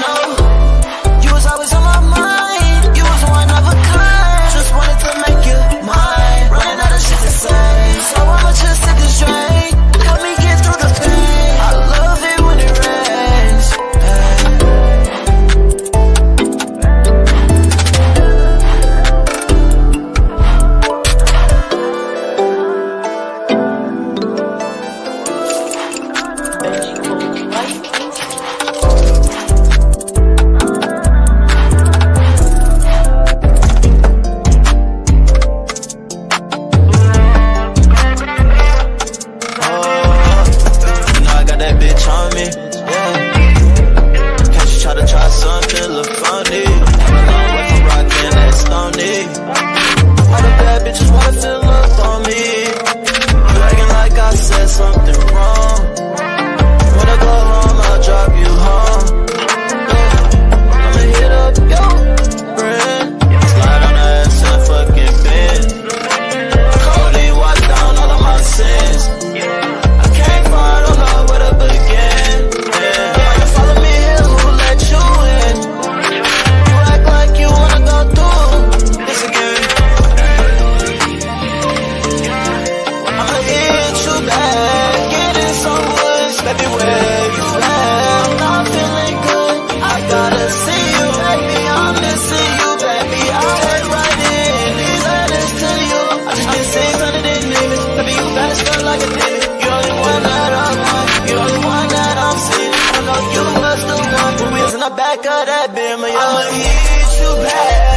know. You was always on my mind. You was one of a kind. Just wanted to make you mine. Running out of shit to say, so I'ma just hit the straight. Help me get through the pain. I love it when it rains. Back of that beam, I'ma hit you back.